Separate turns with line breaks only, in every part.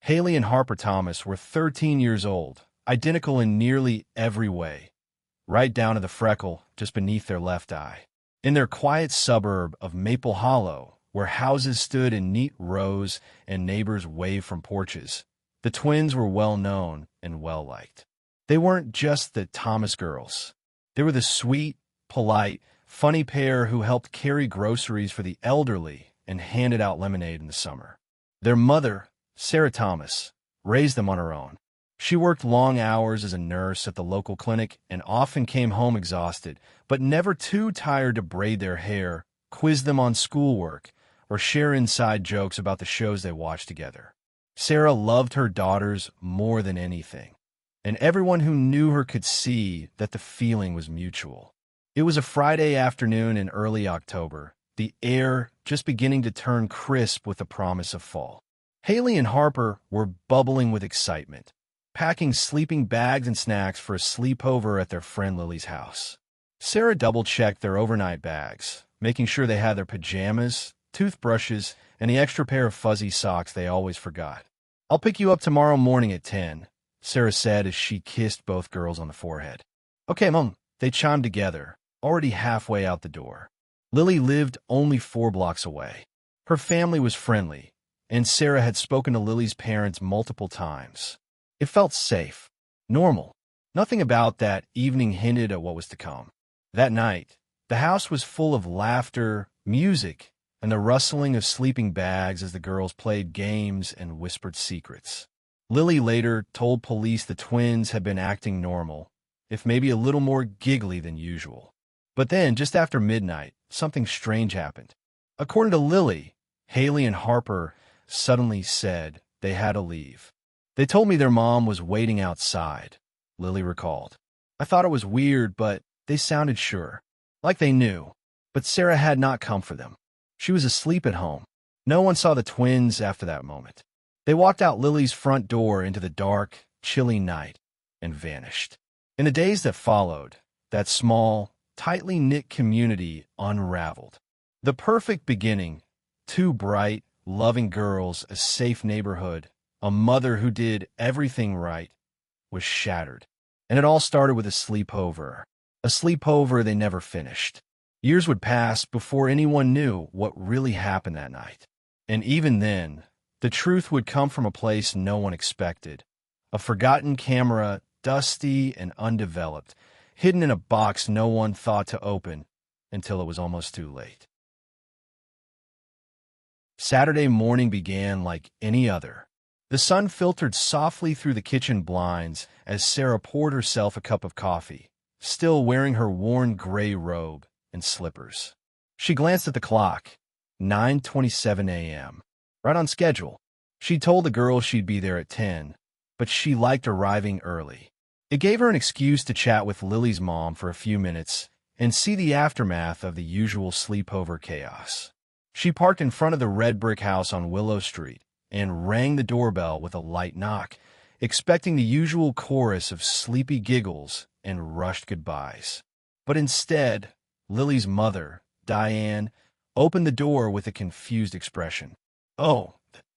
Haley and Harper Thomas were 13 years old, identical in nearly every way, right down to the freckle just beneath their left eye. In their quiet suburb of Maple Hollow, where houses stood in neat rows and neighbors waved from porches, the twins were well known and well liked. They weren't just the Thomas girls. They were the sweet, polite, funny pair who helped carry groceries for the elderly and handed out lemonade in the summer. Their mother, Sarah Thomas, raised them on her own. She worked long hours as a nurse at the local clinic and often came home exhausted, but never too tired to braid their hair, quiz them on schoolwork, or share inside jokes about the shows they watched together. Sarah loved her daughters more than anything, and everyone who knew her could see that the feeling was mutual. It was a Friday afternoon in early October, the air just beginning to turn crisp with the promise of fall. Haley and Harper were bubbling with excitement, packing sleeping bags and snacks for a sleepover at their friend Lily's house. Sarah double-checked their overnight bags, making sure they had their pajamas, toothbrushes, and the extra pair of fuzzy socks they always forgot. "I'll pick you up tomorrow morning at 10, Sarah said as she kissed both girls on the forehead. "Okay, Mom," they chimed together, already halfway out the door. Lily lived only 4 blocks away. Her family was friendly, and Sarah had spoken to Lily's parents multiple times. It felt safe, normal. Nothing about that evening hinted at what was to come. That night, the house was full of laughter, music, and the rustling of sleeping bags as the girls played games and whispered secrets. Lily later told police the twins had been acting normal, if maybe a little more giggly than usual. But then, just after midnight, something strange happened. According to Lily, Haley and Harper suddenly said they had to leave. "They told me their mom was waiting outside," Lily recalled. "I thought it was weird, but they sounded sure, like they knew. But Sarah had not come for them. She was asleep at home. No one saw the twins after that moment. They walked out Lily's front door into the dark, chilly night and vanished." In the days that followed, that small, tightly knit community unraveled. The perfect beginning, 2 bright, loving girls, a safe neighborhood, a mother who did everything right, was shattered. And it all started with a sleepover they never finished. Years would pass before anyone knew what really happened that night. And even then, the truth would come from a place no one expected. A forgotten camera, dusty and undeveloped, hidden in a box no one thought to open until it was almost too late. Saturday morning began like any other. The sun filtered softly through the kitchen blinds as Sarah poured herself a cup of coffee, still wearing her worn gray robe and slippers. She glanced at the clock. 9:27 a.m. Right on schedule. She told the girls she'd be there at 10, but she liked arriving early. It gave her an excuse to chat with Lily's mom for a few minutes and see the aftermath of the usual sleepover chaos. She parked in front of the red brick house on Willow Street and rang the doorbell with a light knock, expecting the usual chorus of sleepy giggles and rushed goodbyes. But instead, Lily's mother, Diane, opened the door with a confused expression. "Oh,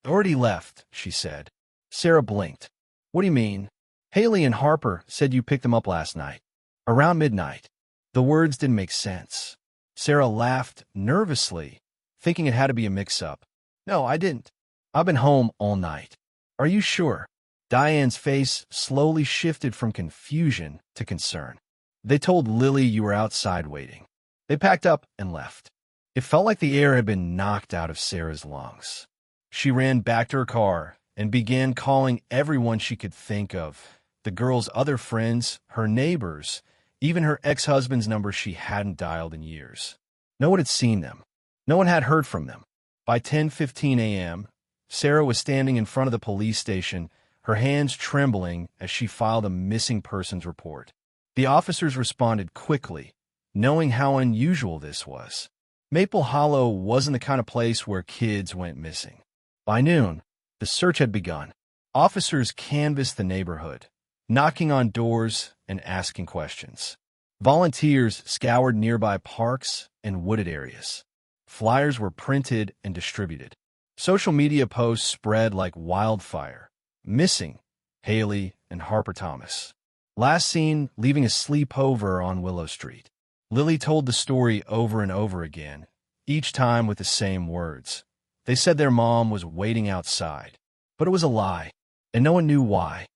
already left," she said. Sarah blinked. "What do you mean?" "Haley and Harper said you picked them up last night. Around midnight." The words didn't make sense. Sarah laughed nervously, thinking it had to be a mix-up. "No, I didn't. I've been home all night." "Are you sure?" Diane's face slowly shifted from confusion to concern. "They told Lily you were outside waiting. They packed up and left." It felt like the air had been knocked out of Sarah's lungs. She ran back to her car and began calling everyone she could think of, the girl's other friends, her neighbors, even her ex-husband's number she hadn't dialed in years. No one had seen them. No one had heard from them. By 10:15 a.m., Sarah was standing in front of the police station, her hands trembling as she filed a missing persons report. The officers responded quickly, knowing how unusual this was. Maple Hollow wasn't the kind of place where kids went missing. By noon, the search had begun. Officers canvassed the neighborhood, knocking on doors and asking questions. Volunteers scoured nearby parks and wooded areas. Flyers were printed and distributed. Social media posts spread like wildfire, Missing, Haley and Harper Thomas. Last seen leaving a sleepover on Willow Street. Lily told the story over and over again, each time with the same words. They said their mom was waiting outside, but it was a lie, and no one knew why.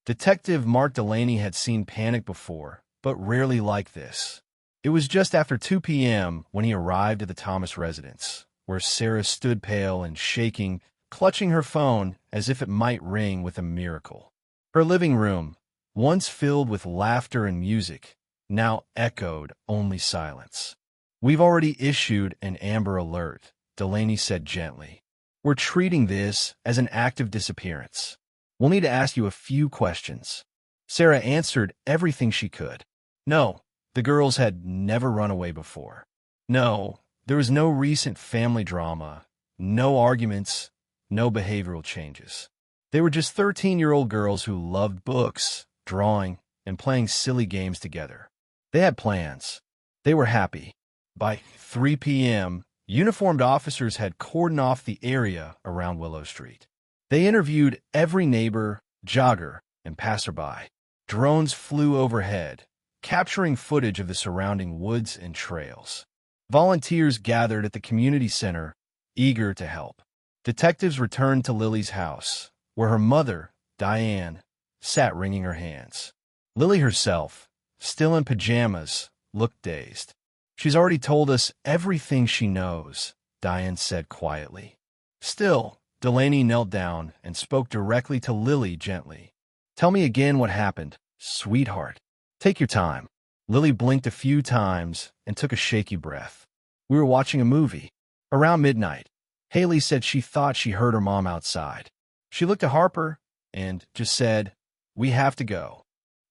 Detective Mark Delaney had seen panic before, but rarely like this. It was just after 2 p.m. when he arrived at the Thomas residence, where Sarah stood pale and shaking, clutching her phone as if it might ring with a miracle. Her living room, once filled with laughter and music, now echoed only silence. "We've already issued an Amber Alert," Delaney said gently. "We're treating this as an active disappearance. We'll need to ask you a few questions." Sarah answered everything she could. No, the girls had never run away before. No, there was no recent family drama, no arguments, no behavioral changes. They were just 13-year-old girls who loved books, drawing, and playing silly games together. They had plans. They were happy. By 3 p.m., uniformed officers had cordoned off the area around Willow Street. They interviewed every neighbor, jogger, and passerby. Drones flew overhead, capturing footage of the surrounding woods and trails. Volunteers gathered at the community center, eager to help. Detectives returned to Lily's house, where her mother, Diane, sat wringing her hands. Lily herself, still in pajamas, looked dazed. "She's already told us everything she knows," Diane said quietly. Still, Delaney knelt down and spoke directly to Lily gently. "Tell me again what happened, sweetheart. Take your time." Lily blinked a few times and took a shaky breath. "We were watching a movie. Around midnight, Haley said she thought she heard her mom outside. She looked at Harper and just said, 'We have to go.'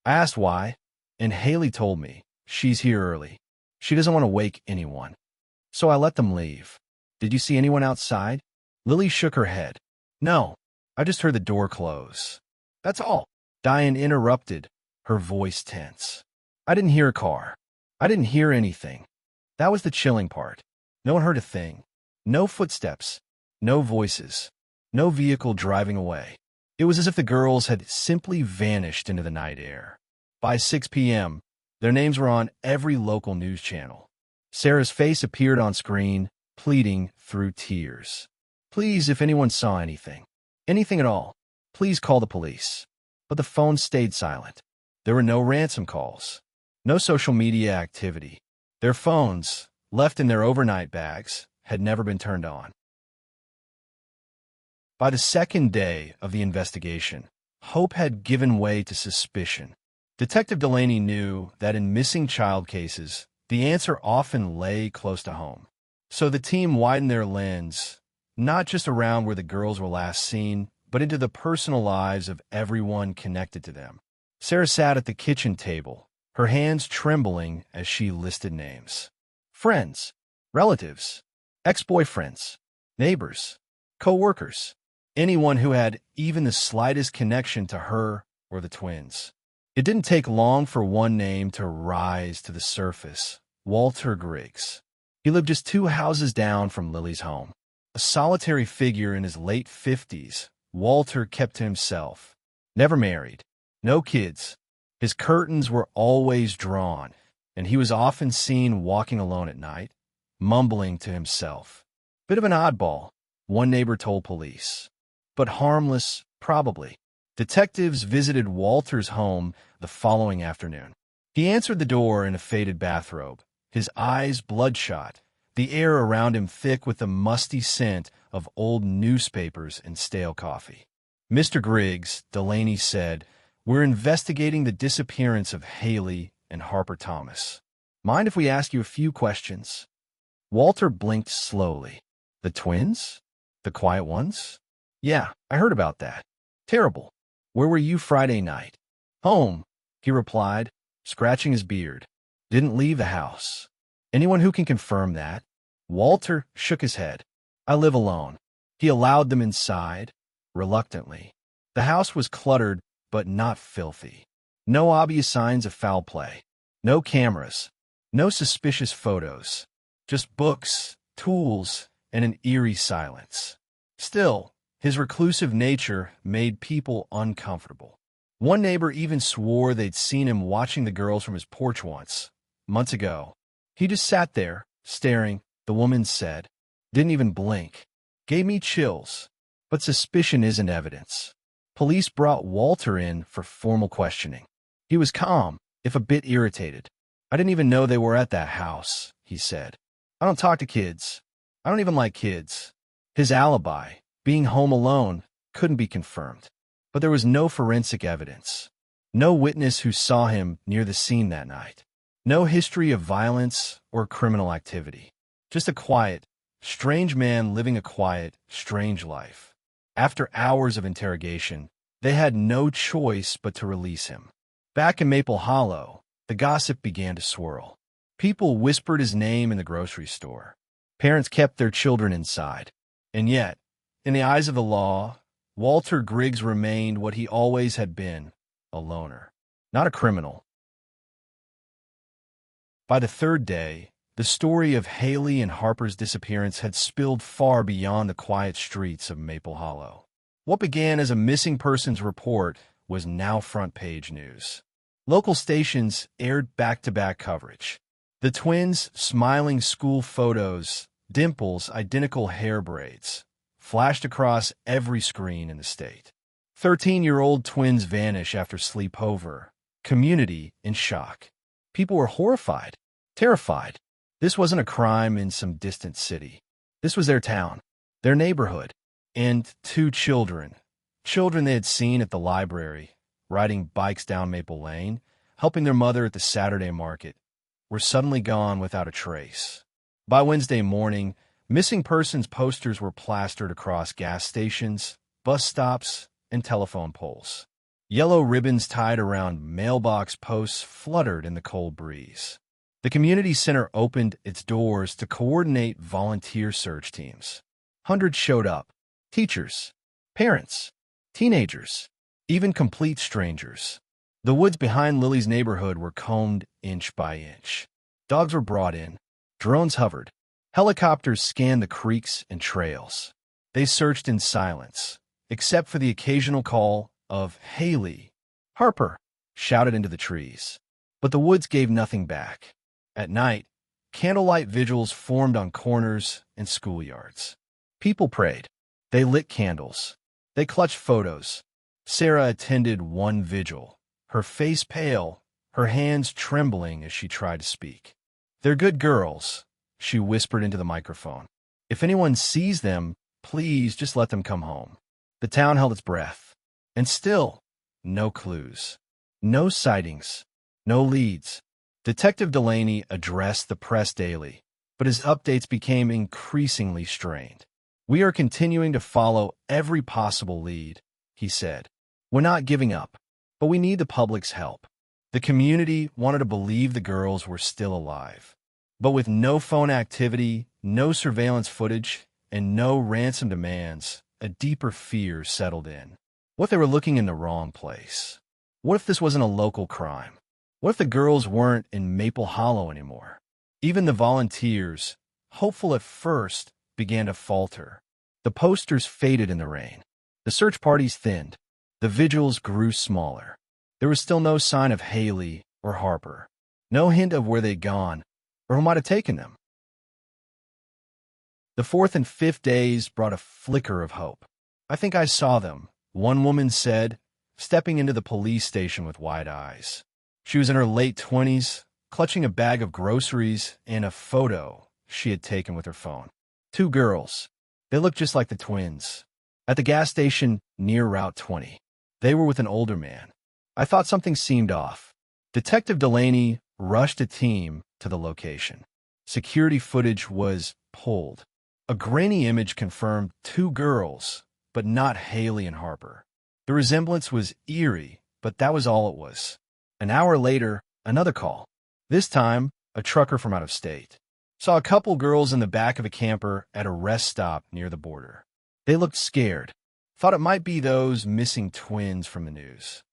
I asked why, and Haley told me she's here early. She doesn't want to wake anyone. So I let them leave. Did you see anyone outside?" Lily shook her head. "No, I just heard the door close. That's all." Diane interrupted, her voice tense. "I didn't hear a car. I didn't hear anything. That was the chilling part. No one heard a thing. No footsteps. No voices. No vehicle driving away. It was as if the girls had simply vanished into the night air." By 6 p.m., their names were on every local news channel. Sarah's face appeared on screen, pleading through tears. "Please, if anyone saw anything at all, please call the police." But the phone stayed silent. There were no ransom calls, no social media activity. Their phones, left in their overnight bags, had never been turned on. By the second day of the investigation, hope had given way to suspicion. Detective Delaney knew that in missing child cases, the answer often lay close to home. So the team widened their lens, not just around where the girls were last seen, but into the personal lives of everyone connected to them. Sarah sat at the kitchen table, her hands trembling as she listed names. Friends, relatives, ex-boyfriends, neighbors, co-workers, anyone who had even the slightest connection to her or the twins. It didn't take long for one name to rise to the surface: Walter Griggs. He lived just 2 houses down from Lily's home. A solitary figure in his late 50s, Walter kept to himself. Never married. No kids. His curtains were always drawn, and he was often seen walking alone at night, mumbling to himself. Bit of an oddball, one neighbor told police. But harmless, probably. Detectives visited Walter's home the following afternoon. He answered the door in a faded bathrobe, his eyes bloodshot, the air around him thick with the musty scent of old newspapers and stale coffee. "Mr. Griggs," Delaney said, "we're investigating the disappearance of Haley and Harper Thomas. Mind if we ask you a few questions?" Walter blinked slowly. "The twins? The quiet ones? Yeah, I heard about that. Terrible. Where were you Friday night?" "Home," he replied, scratching his beard. "Didn't leave the house. Anyone who can confirm that?" Walter shook his head. "I live alone." He allowed them inside, reluctantly. The house was cluttered, but not filthy. No obvious signs of foul play. No cameras. No suspicious photos. Just books, tools, and an eerie silence. Still, His reclusive nature made people uncomfortable. One neighbor even swore they'd seen him watching the girls from his porch once, months ago. He just sat there, staring, the woman said. Didn't even blink. Gave me chills. But suspicion isn't evidence. Police brought Walter in for formal questioning. He was calm, if a bit irritated. I didn't even know they were at that house, he said. I don't talk to kids. I don't even like kids. His alibi, being home alone, couldn't be confirmed. But there was no forensic evidence. No witness who saw him near the scene that night. No history of violence or criminal activity. Just a quiet, strange man living a quiet, strange life. After hours of interrogation, they had no choice but to release him. Back in Maple Hollow, the gossip began to swirl. People whispered his name in the grocery store. Parents kept their children inside. And yet, in the eyes of the law, Walter Griggs remained what he always had been, a loner, not a criminal. By the third day, the story of Haley and Harper's disappearance had spilled far beyond the quiet streets of Maple Hollow. What began as a missing persons report was now front-page news. Local stations aired back-to-back coverage. The twins' smiling school photos, Dimple's identical hair braids, flashed across every screen in the state. 13-year-old twins vanish after sleepover. Community in shock. People were horrified, terrified. This wasn't a crime in some distant city. This was their town, their neighborhood, and two children they had seen at the library, riding bikes down Maple Lane, helping their mother at the Saturday market, were suddenly gone without a trace. By Wednesday morning, missing persons posters were plastered across gas stations, bus stops, and telephone poles. Yellow ribbons tied around mailbox posts fluttered in the cold breeze. The community center opened its doors to coordinate volunteer search teams. Hundreds showed up. Teachers, parents, teenagers, even complete strangers. The woods behind Lily's neighborhood were combed inch by inch. Dogs were brought in. Drones hovered. Helicopters scanned the creeks and trails. They searched in silence, except for the occasional call of Haley, Harper, shouted into the trees. But the woods gave nothing back. At night, candlelight vigils formed on corners and schoolyards. People prayed. They lit candles. They clutched photos. Sarah attended one vigil, her face pale, her hands trembling as she tried to speak. "They're good girls," she whispered into the microphone. "If anyone sees them, please just let them come home." The town held its breath. And still, no clues. No sightings. No leads. Detective Delaney addressed the press daily, but his updates became increasingly strained. "We are continuing to follow every possible lead," he said. "We're not giving up, but we need the public's help." The community wanted to believe the girls were still alive. But with no phone activity, no surveillance footage, and no ransom demands, a deeper fear settled in. What if they were looking in the wrong place? What if this wasn't a local crime? What if the girls weren't in Maple Hollow anymore? Even the volunteers, hopeful at first, began to falter. The posters faded in the rain. The search parties thinned. The vigils grew smaller. There was still no sign of Haley or Harper. No hint of where they'd gone or who might have taken them. The fourth and fifth days brought a flicker of hope. "I think I saw them," one woman said, stepping into the police station with wide eyes. She was in her late 20s, clutching a bag of groceries and a photo she had taken with her phone. Two girls. They looked just like the twins. At the gas station near Route 20. They were with an older man. I thought something seemed off. Detective Delaney rushed a team to the location. Security footage was pulled. A grainy image confirmed two girls, but not Haley and Harper. The resemblance was eerie, but that was all it was. An hour later, another call. This time, a trucker from out of state. Saw a couple girls in the back of a camper at a rest stop near the border. They looked scared. Thought it might be those missing twins from the news.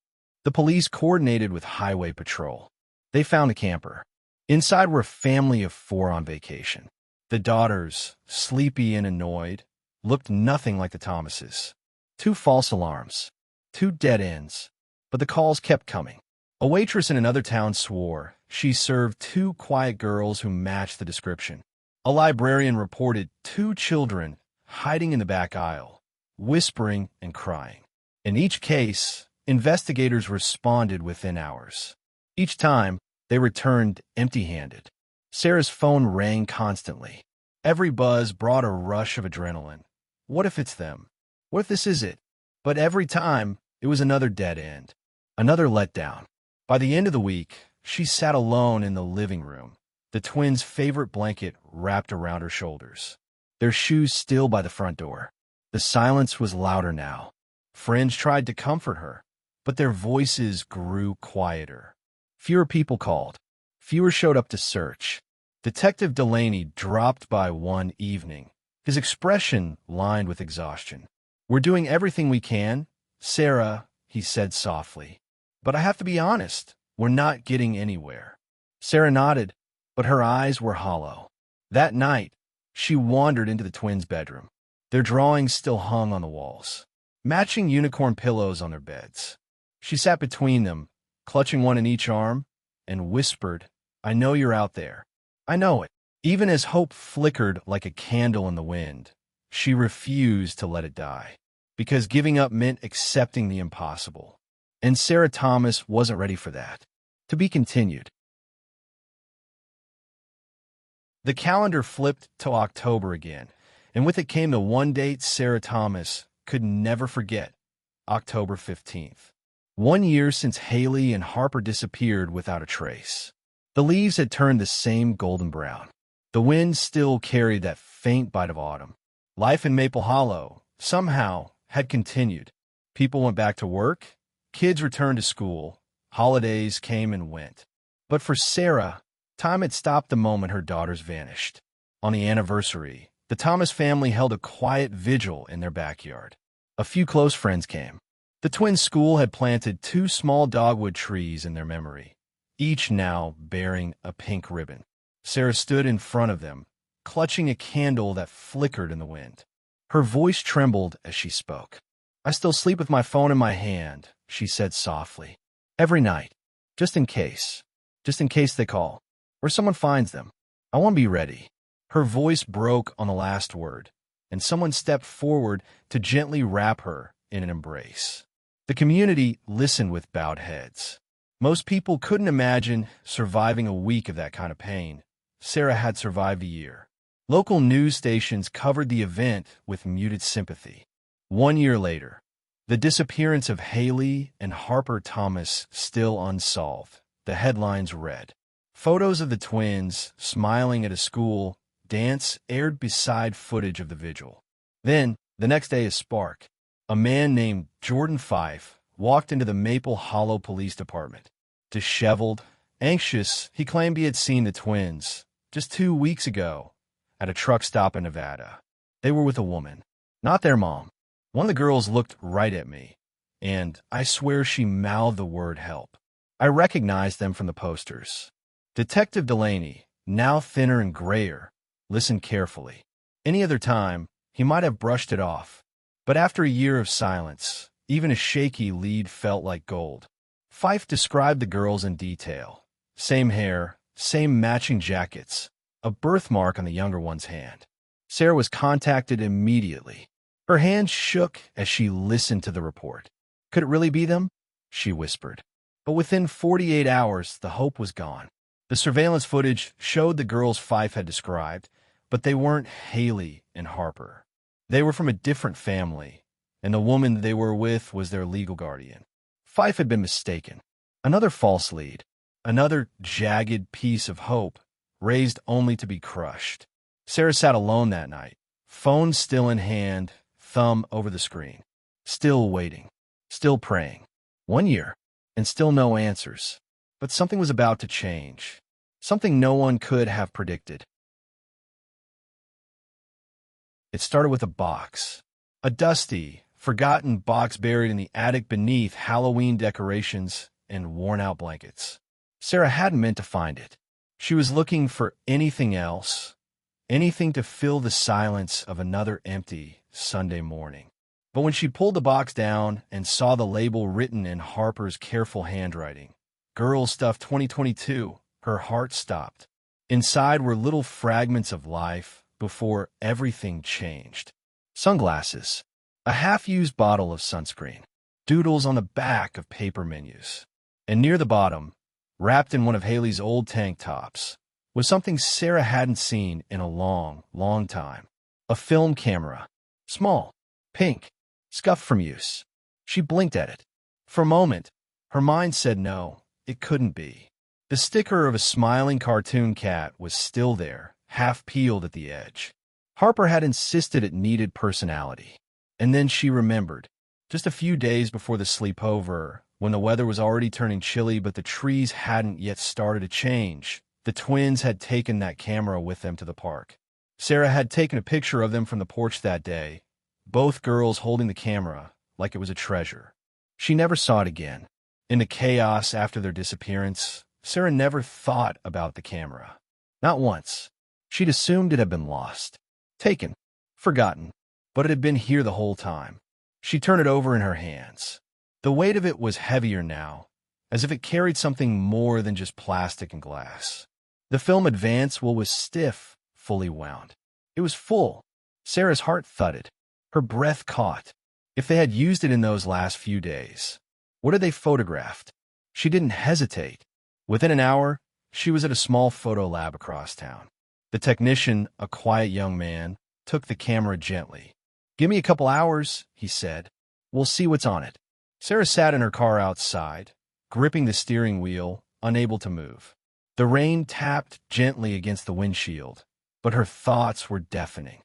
The police coordinated with Highway Patrol. They found the camper. Inside were a family of four on vacation. The daughters, sleepy and annoyed, looked nothing like the Thomases. 2 false alarms. 2 dead ends. But the calls kept coming. A waitress in another town swore she served 2 quiet girls who matched the description. A librarian reported 2 children hiding in the back aisle, whispering and crying. In each case, investigators responded within hours. Each time, they returned empty-handed. Sarah's phone rang constantly. Every buzz brought a rush of adrenaline. What if it's them? What if this is it? But every time, it was another dead end, another letdown. By the end of the week, she sat alone in the living room, the twins' favorite blanket wrapped around her shoulders, their shoes still by the front door. The silence was louder now. Friends tried to comfort her, but their voices grew quieter. Fewer people called. Fewer showed up to search. Detective Delaney dropped by one evening, his expression lined with exhaustion. "We're doing everything we can, Sarah," he said softly. "But I have to be honest, we're not getting anywhere." Sarah nodded, but her eyes were hollow. That night, she wandered into the twins' bedroom. Their drawings still hung on the walls, matching unicorn pillows on their beds. She sat between them, clutching one in each arm, and whispered, "I know you're out there. I know it." Even as hope flickered like a candle in the wind, she refused to let it die, because giving up meant accepting the impossible. And Sarah Thomas wasn't ready for that. To be continued. The calendar flipped to October again, and with it came the one date Sarah Thomas could never forget, October 15th. 1 year since Haley and Harper disappeared without a trace. The leaves had turned the same golden brown. The wind still carried that faint bite of autumn. Life in Maple Hollow, somehow, had continued. People went back to work, kids returned to school, holidays came and went. But for Sarah, time had stopped the moment her daughters vanished. On the anniversary, the Thomas family held a quiet vigil in their backyard. A few close friends came. The twins' school had planted 2 small dogwood trees in their memory, each now bearing a pink ribbon. Sarah stood in front of them, clutching a candle that flickered in the wind. Her voice trembled as she spoke. "I still sleep with my phone in my hand," she said softly. "Every night, just in case they call, or someone finds them. I want to be ready." Her voice broke on the last word, and someone stepped forward to gently wrap her in an embrace. The community listened with bowed heads. Most people couldn't imagine surviving a week of that kind of pain. Sarah had survived a year. Local news stations covered the event with muted sympathy. 1 year later, the disappearance of Haley and Harper Thomas still unsolved. The headlines read, "Photos of the twins smiling at a school dance aired beside footage of the vigil." Then, the next day, a spark. A man named Jordan Fife walked into the Maple Hollow Police Department. Disheveled, anxious, he claimed he had seen the twins just 2 weeks ago at a truck stop in Nevada. They were with a woman, not their mom. One of the girls looked right at me, and I swear she mouthed the word help. I recognized them from the posters. Detective Delaney, now thinner and grayer, listened carefully. Any other time, he might have brushed it off. But after a year of silence, even a shaky lead felt like gold. Fife described the girls in detail. Same hair, same matching jackets, a birthmark on the younger one's hand. Sarah was contacted immediately. Her hand shook as she listened to the report. "Could it really be them?" she whispered. But within 48 hours, the hope was gone. The surveillance footage showed the girls Fife had described, but they weren't Haley and Harper. They were from a different family, and the woman they were with was their legal guardian. Fife had been mistaken. Another false lead, another jagged piece of hope, raised only to be crushed. Sarah sat alone that night, phone still in hand, thumb over the screen. Still waiting, still praying. 1 year, and still no answers. But something was about to change. Something no one could have predicted. It started with a box. A dusty, forgotten box buried in the attic beneath Halloween decorations and worn-out blankets. Sarah hadn't meant to find it. She was looking for anything else, anything to fill the silence of another empty Sunday morning. But when she pulled the box down and saw the label written in Harper's careful handwriting, "Girl Stuff 2022, her heart stopped. Inside were little fragments of life before everything changed. Sunglasses, a half-used bottle of sunscreen, doodles on the back of paper menus. And near the bottom, wrapped in one of Haley's old tank tops, was something Sarah hadn't seen in a long, long time. A film camera. Small, pink, scuffed from use. She blinked at it. For a moment, her mind said no, it couldn't be. The sticker of a smiling cartoon cat was still there, half peeled at the edge. Harper had insisted it needed personality. And then she remembered, just a few days before the sleepover, when the weather was already turning chilly but the trees hadn't yet started to change, the twins had taken that camera with them to the park. Sarah had taken a picture of them from the porch that day, both girls holding the camera like it was a treasure. She never saw it again. In the chaos after their disappearance, Sarah never thought about the camera. Not once. She'd assumed it had been lost, taken, forgotten, but it had been here the whole time. She turned it over in her hands. The weight of it was heavier now, as if it carried something more than just plastic and glass. The film advance wheel was stiff, fully wound. It was full. Sarah's heart thudded. Her breath caught. If they had used it in those last few days, what had they photographed? She didn't hesitate. Within an hour, she was at a small photo lab across town. The technician, a quiet young man, took the camera gently. "Give me a couple hours," he said. "We'll see what's on it." Sarah sat in her car outside, gripping the steering wheel, unable to move. The rain tapped gently against the windshield, but her thoughts were deafening.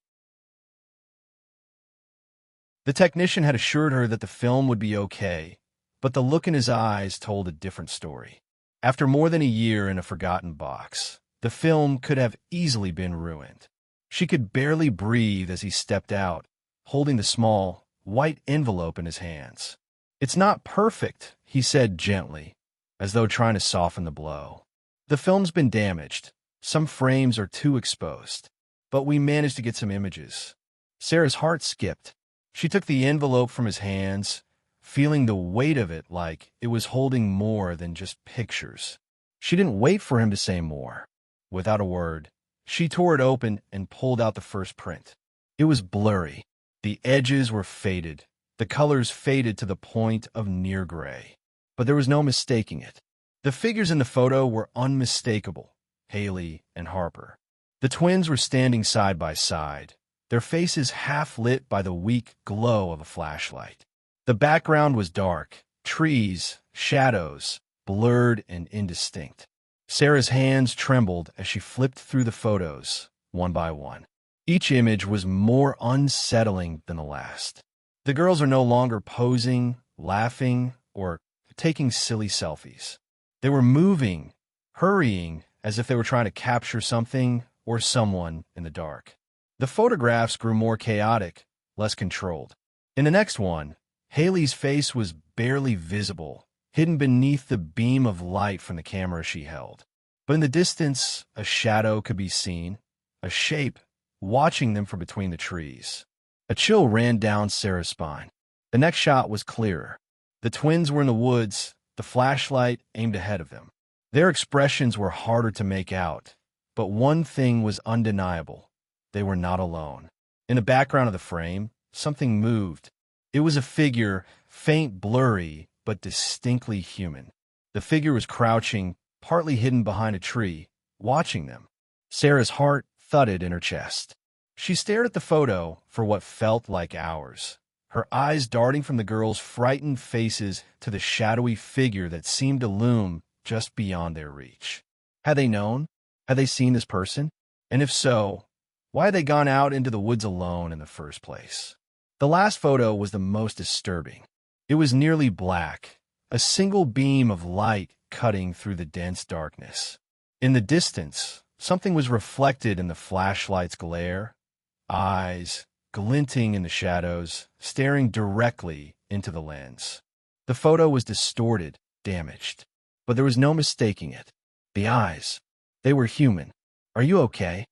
The technician had assured her that the film would be okay, but the look in his eyes told a different story. After more than a year in a forgotten box, the film could have easily been ruined. She could barely breathe as he stepped out, holding the small, white envelope in his hands. "It's not perfect," he said gently, as though trying to soften the blow. "The film's been damaged. Some frames are too exposed. But we managed to get some images." Sarah's heart skipped. She took the envelope from his hands, feeling the weight of it like it was holding more than just pictures. She didn't wait for him to say more. Without a word, she tore it open and pulled out the first print. It was blurry. The edges were faded, the colors faded to the point of near gray. But there was no mistaking it. The figures in the photo were unmistakable, Haley and Harper. The twins were standing side by side, their faces half lit by the weak glow of a flashlight. The background was dark, trees, shadows, blurred and indistinct. Sarah's hands trembled as she flipped through the photos, one by one. Each image was more unsettling than the last. The girls are no longer posing, laughing, or taking silly selfies. They were moving, hurrying, as if they were trying to capture something or someone in the dark. The photographs grew more chaotic, less controlled. In the next one, Haley's face was barely visible, hidden beneath the beam of light from the camera she held. But in the distance, a shadow could be seen, a shape, watching them from between the trees. A chill ran down Sarah's spine. The next shot was clearer. The twins were in the woods, the flashlight aimed ahead of them. Their expressions were harder to make out, but one thing was undeniable. They were not alone. In the background of the frame, something moved. It was a figure, faint, blurry, but distinctly human. The figure was crouching, partly hidden behind a tree, watching them. Sarah's heart thudded in her chest. She stared at the photo for what felt like hours, her eyes darting from the girls' frightened faces to the shadowy figure that seemed to loom just beyond their reach. Had they known? Had they seen this person? And if so, why had they gone out into the woods alone in the first place? The last photo was the most disturbing. It was nearly black, a single beam of light cutting through the dense darkness. In the distance, something was reflected in the flashlight's glare, eyes glinting in the shadows, staring directly into the lens. The photo was distorted, damaged, but there was no mistaking it. The eyes, they were human. "Are you okay?"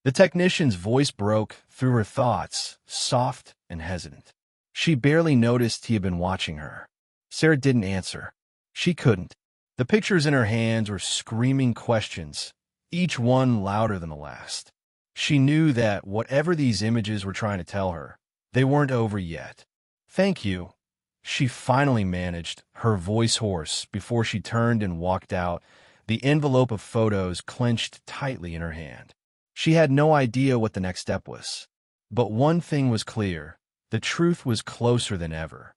The technician's voice broke through her thoughts, soft and hesitant. She barely noticed he had been watching her. Sarah didn't answer. She couldn't. The pictures in her hands were screaming questions, each one louder than the last. She knew that whatever these images were trying to tell her, they weren't over yet. "Thank you," she finally managed, her voice hoarse, before she turned and walked out, the envelope of photos clenched tightly in her hand. She had no idea what the next step was. But one thing was clear: the truth was closer than ever.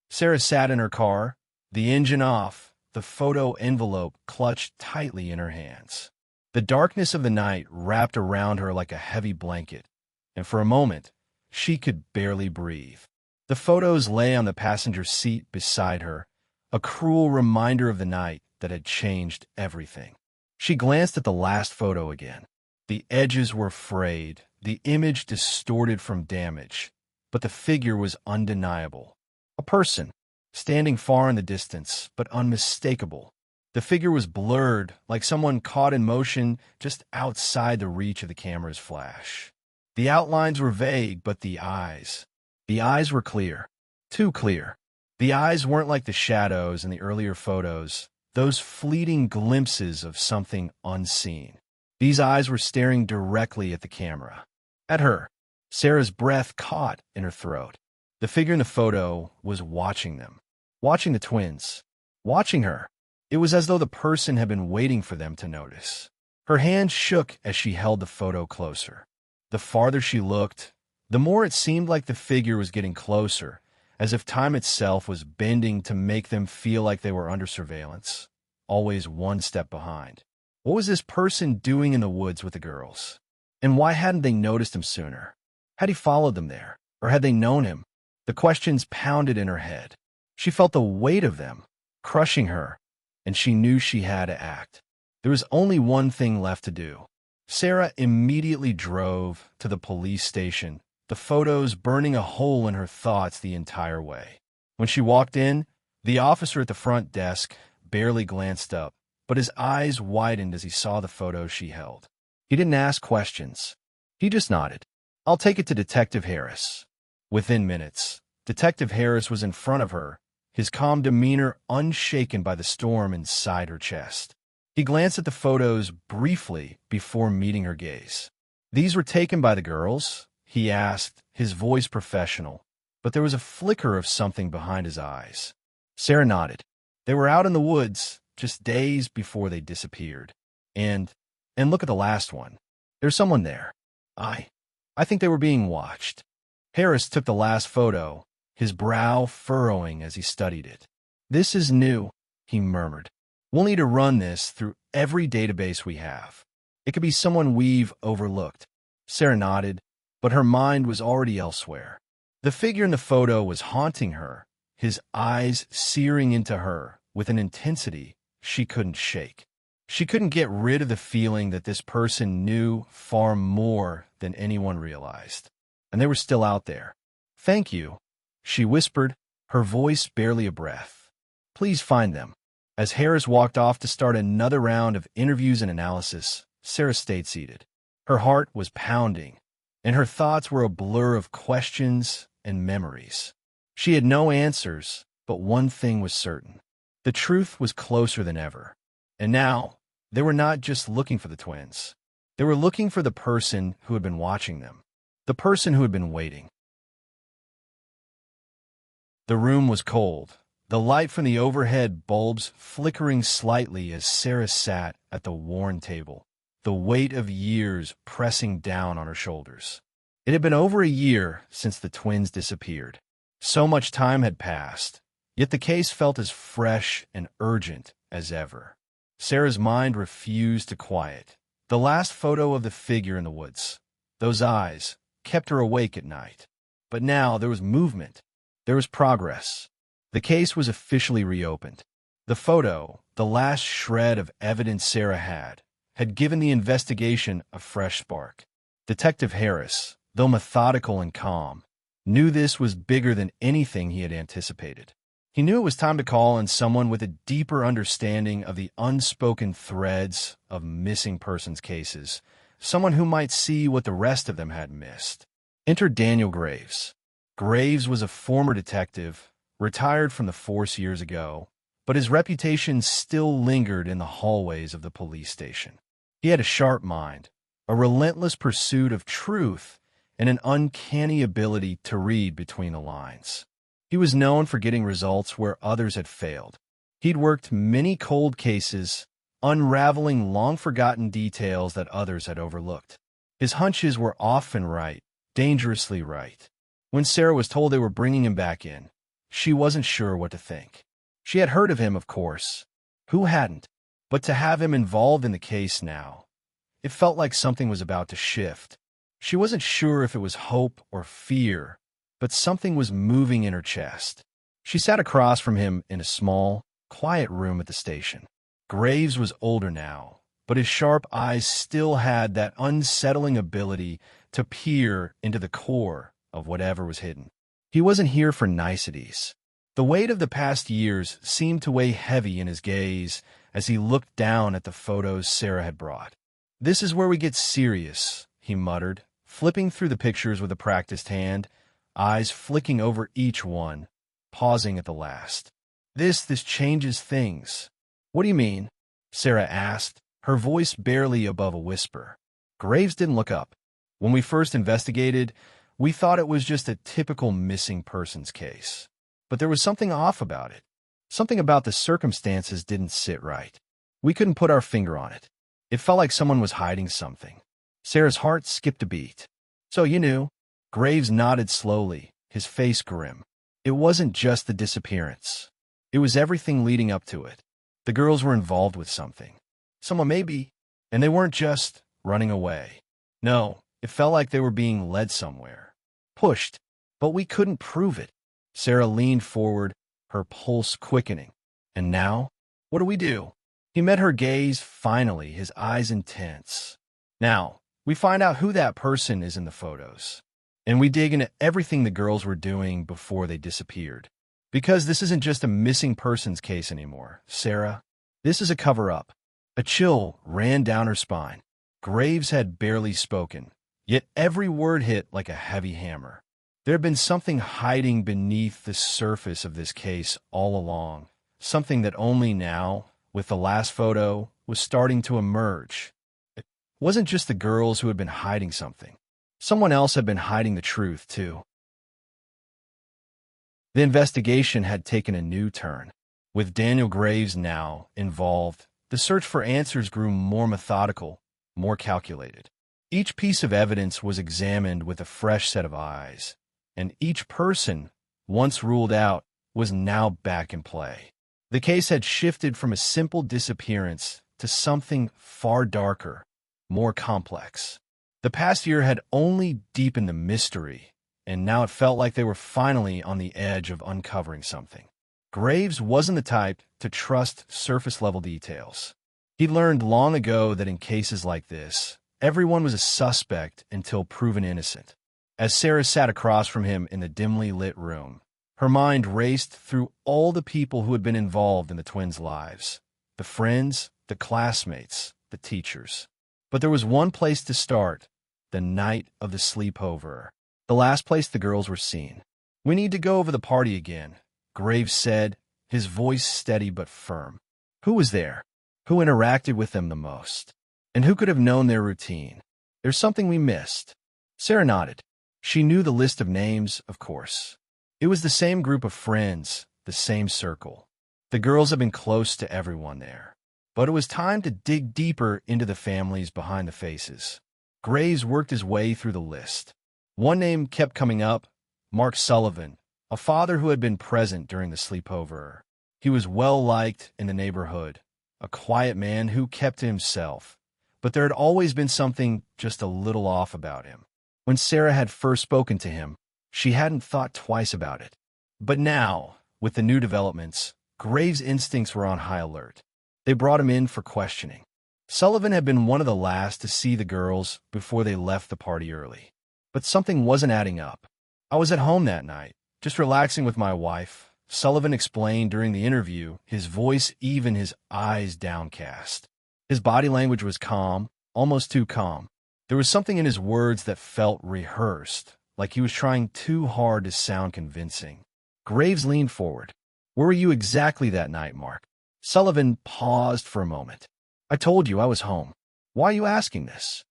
Sarah sat in her car, the engine off, the photo envelope clutched tightly in her hands. The darkness of the night wrapped around her like a heavy blanket, and for a moment, she could barely breathe. The photos lay on the passenger seat beside her, a cruel reminder of the night that had changed everything. She glanced at the last photo again. The edges were frayed, the image distorted from damage, but the figure was undeniable. A person, standing far in the distance, but unmistakable. The figure was blurred, like someone caught in motion just outside the reach of the camera's flash. The outlines were vague, but the eyes were clear. Too clear. The eyes weren't like the shadows in the earlier photos, those fleeting glimpses of something unseen. These eyes were staring directly at the camera. At her. Sarah's breath caught in her throat. The figure in the photo was watching them. Watching the twins. Watching her. It was as though the person had been waiting for them to notice. Her hand shook as she held the photo closer. The farther she looked, the more it seemed like the figure was getting closer, as if time itself was bending to make them feel like they were under surveillance, always one step behind. What was this person doing in the woods with the girls? And why hadn't they noticed him sooner? Had he followed them there? Or had they known him? The questions pounded in her head. She felt the weight of them, crushing her, and she knew she had to act. There was only one thing left to do. Sarah immediately drove to the police station, the photos burning a hole in her thoughts the entire way. When she walked in, the officer at the front desk barely glanced up, but his eyes widened as he saw the photos she held. He didn't ask questions. He just nodded. "I'll take it to Detective Harris." Within minutes, Detective Harris was in front of her, his calm demeanor unshaken by the storm inside her chest. He glanced at the photos briefly before meeting her gaze. "These were taken by the girls?" he asked, his voice professional, but there was a flicker of something behind his eyes. Sarah nodded. "They were out in the woods just days before they disappeared. And look at the last one. There's someone there. I think they were being watched." Harris took the last photo, his brow furrowing as he studied it. "This is new," he murmured. "We'll need to run this through every database we have. It could be someone we've overlooked." Sarah nodded, but her mind was already elsewhere. The figure in the photo was haunting her, his eyes searing into her with an intensity she couldn't shake. She couldn't get rid of the feeling that this person knew far more than anyone realized. And they were still out there. "Thank you," she whispered, her voice barely a breath. "Please find them." As Harris walked off to start another round of interviews and analysis, Sarah stayed seated. Her heart was pounding, and her thoughts were a blur of questions and memories. She had no answers, but one thing was certain. The truth was closer than ever. And now, they were not just looking for the twins. They were looking for the person who had been watching them. The person who had been waiting. The room was cold, the light from the overhead bulbs flickering slightly as Sarah sat at the worn table, the weight of years pressing down on her shoulders. It had been over a year since the twins disappeared. So much time had passed, yet the case felt as fresh and urgent as ever. Sarah's mind refused to quiet. The last photo of the figure in the woods, those eyes, kept her awake at night. But now there was movement. There was progress. The case was officially reopened. The photo, the last shred of evidence Sarah had given the investigation a fresh spark. Detective Harris, though methodical and calm, knew this was bigger than anything he had anticipated. He knew it was time to call on someone with a deeper understanding of the unspoken threads of missing persons cases, someone who might see what the rest of them had missed. Enter Daniel Graves. Graves was a former detective, retired from the force years ago, but his reputation still lingered in the hallways of the police station. He had a sharp mind, a relentless pursuit of truth, and an uncanny ability to read between the lines. He was known for getting results where others had failed. He'd worked many cold cases, unraveling long-forgotten details that others had overlooked. His hunches were often right, dangerously right. When Sarah was told they were bringing him back in, she wasn't sure what to think. She had heard of him, of course. Who hadn't? But to have him involved in the case now, it felt like something was about to shift. She wasn't sure if it was hope or fear, but something was moving in her chest. She sat across from him in a small, quiet room at the station. Graves was older now, but his sharp eyes still had that unsettling ability to peer into the core of whatever was hidden. He wasn't here for niceties. The weight of the past years seemed to weigh heavy in his gaze as he looked down at the photos Sarah had brought. "This is where we get serious," he muttered, flipping through the pictures with a practiced hand, eyes flicking over each one, pausing at the last. This changes things." "What do you mean?" Sarah asked, her voice barely above a whisper. Graves didn't look up. "When we first investigated, we thought it was just a typical missing persons case. But there was something off about it. Something about the circumstances didn't sit right. We couldn't put our finger on it. It felt like someone was hiding something." Sarah's heart skipped a beat. "So you knew?" Graves nodded slowly, his face grim. It wasn't just the disappearance. It was everything leading up to it. The girls were involved with something. Someone maybe. And they weren't just running away. No, it felt like they were being led somewhere. Pushed. But we couldn't prove it. Sarah leaned forward, her pulse quickening. "And now? What do we do?" He met her gaze finally, his eyes intense. "Now, we find out who that person is in the photos. And we dig into everything the girls were doing before they disappeared. Because this isn't just a missing persons case anymore, Sarah. This is a cover-up." A chill ran down her spine. Graves had barely spoken, yet every word hit like a heavy hammer. There had been something hiding beneath the surface of this case all along, something that only now, with the last photo, was starting to emerge. It wasn't just the girls who had been hiding something. Someone else had been hiding the truth, too. The investigation had taken a new turn. With Daniel Graves now involved, the search for answers grew more methodical, more calculated. Each piece of evidence was examined with a fresh set of eyes, and each person, once ruled out, was now back in play. The case had shifted from a simple disappearance to something far darker, more complex. The past year had only deepened the mystery, and now it felt like they were finally on the edge of uncovering something. Graves wasn't the type to trust surface-level details. He learned long ago that in cases like this, everyone was a suspect until proven innocent. As Sarah sat across from him in the dimly lit room, her mind raced through all the people who had been involved in the twins' lives. The friends, the classmates, the teachers. But there was one place to start, the night of the sleepover. The last place the girls were seen. "We need to go over the party again," Graves said, his voice steady but firm. Who was there? Who interacted with them the most? And who could have known their routine? "There's something we missed." Sarah nodded. She knew the list of names, of course. It was the same group of friends, the same circle. The girls had been close to everyone there. But it was time to dig deeper into the families behind the faces. Graves worked his way through the list. One name kept coming up, Mark Sullivan, a father who had been present during the sleepover. He was well-liked in the neighborhood, a quiet man who kept to himself. But there had always been something just a little off about him. When Sarah had first spoken to him, she hadn't thought twice about it. But now, with the new developments, Graves' instincts were on high alert. They brought him in for questioning. Sullivan had been one of the last to see the girls before they left the party early. But something wasn't adding up. "I was at home that night, just relaxing with my wife," Sullivan explained during the interview, his voice even, his eyes downcast. His body language was calm, almost too calm. There was something in his words that felt rehearsed, like he was trying too hard to sound convincing. Graves leaned forward. "Where were you exactly that night, Mark?" Sullivan paused for a moment. "I told you I was home. Why are you asking this?"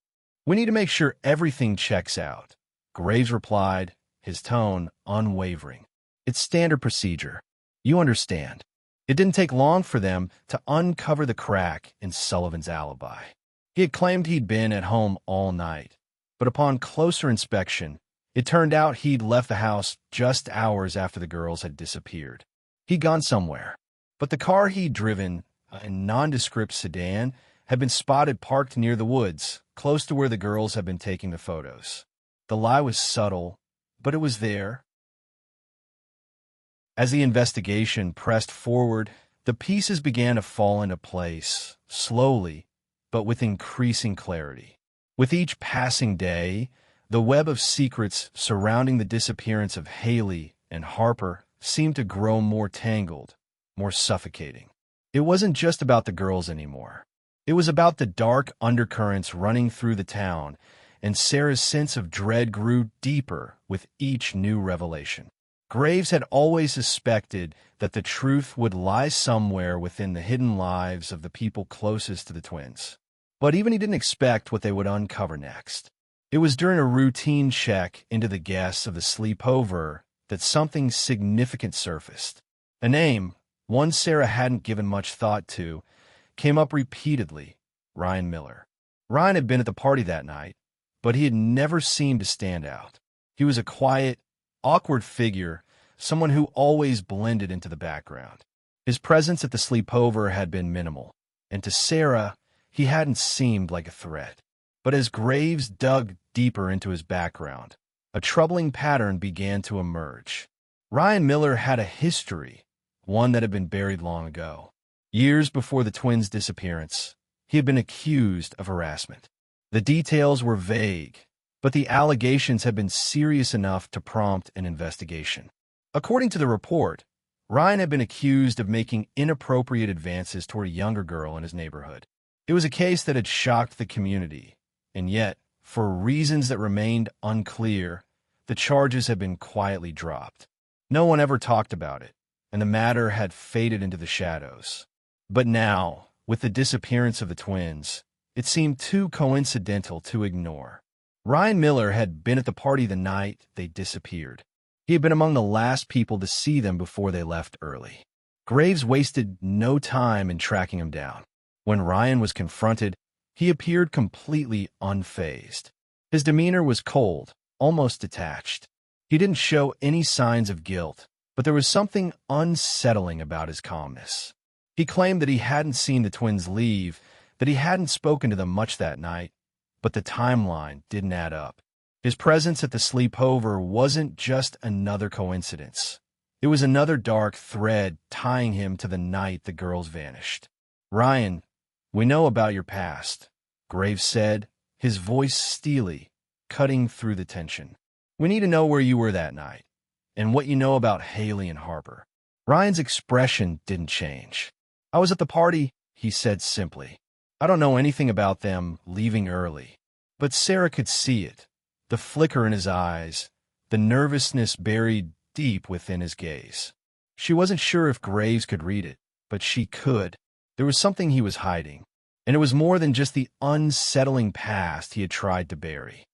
"We need to make sure everything checks out," Graves replied, his tone unwavering. "It's standard procedure. You understand." It didn't take long for them to uncover the crack in Sullivan's alibi. He had claimed he'd been at home all night, but upon closer inspection, it turned out he'd left the house just hours after the girls had disappeared. He'd gone somewhere, but the car he'd driven, a nondescript sedan, had been spotted parked near the woods, close to where the girls had been taking the photos. The lie was subtle, but it was there. As the investigation pressed forward, the pieces began to fall into place, slowly, but with increasing clarity. With each passing day, the web of secrets surrounding the disappearance of Haley and Harper seemed to grow more tangled, more suffocating. It wasn't just about the girls anymore. It was about the dark undercurrents running through the town, and Sarah's sense of dread grew deeper with each new revelation. Graves had always suspected that the truth would lie somewhere within the hidden lives of the people closest to the twins. But even he didn't expect what they would uncover next. It was during a routine check into the guests of the sleepover that something significant surfaced. A name, one Sarah hadn't given much thought to, came up repeatedly: Ryan Miller. Ryan had been at the party that night, but he had never seemed to stand out. He was a quiet, awkward figure, someone who always blended into the background. His presence at the sleepover had been minimal, and to Sarah, he hadn't seemed like a threat. But as Graves dug deeper into his background, a troubling pattern began to emerge. Ryan Miller had a history, one that had been buried long ago. Years before the twins' disappearance, he had been accused of harassment. The details were vague, but the allegations had been serious enough to prompt an investigation. According to the report, Ryan had been accused of making inappropriate advances toward a younger girl in his neighborhood. It was a case that had shocked the community, and yet, for reasons that remained unclear, the charges had been quietly dropped. No one ever talked about it, and the matter had faded into the shadows. But now, with the disappearance of the twins, it seemed too coincidental to ignore. Ryan Miller had been at the party the night they disappeared. He had been among the last people to see them before they left early. Graves wasted no time in tracking him down. When Ryan was confronted, he appeared completely unfazed. His demeanor was cold, almost detached. He didn't show any signs of guilt, but there was something unsettling about his calmness. He claimed that he hadn't seen the twins leave, that he hadn't spoken to them much that night, but the timeline didn't add up. His presence at the sleepover wasn't just another coincidence. It was another dark thread tying him to the night the girls vanished. "Ryan, we know about your past," Graves said, his voice steely, cutting through the tension. "We need to know where you were that night, and what you know about Haley and Harper." Ryan's expression didn't change. "I was at the party," he said simply. "I don't know anything about them leaving early." But Sarah could see it. The flicker in his eyes, the nervousness buried deep within his gaze. She wasn't sure if Graves could read it, but she could. There was something he was hiding, and it was more than just the unsettling past he had tried to bury.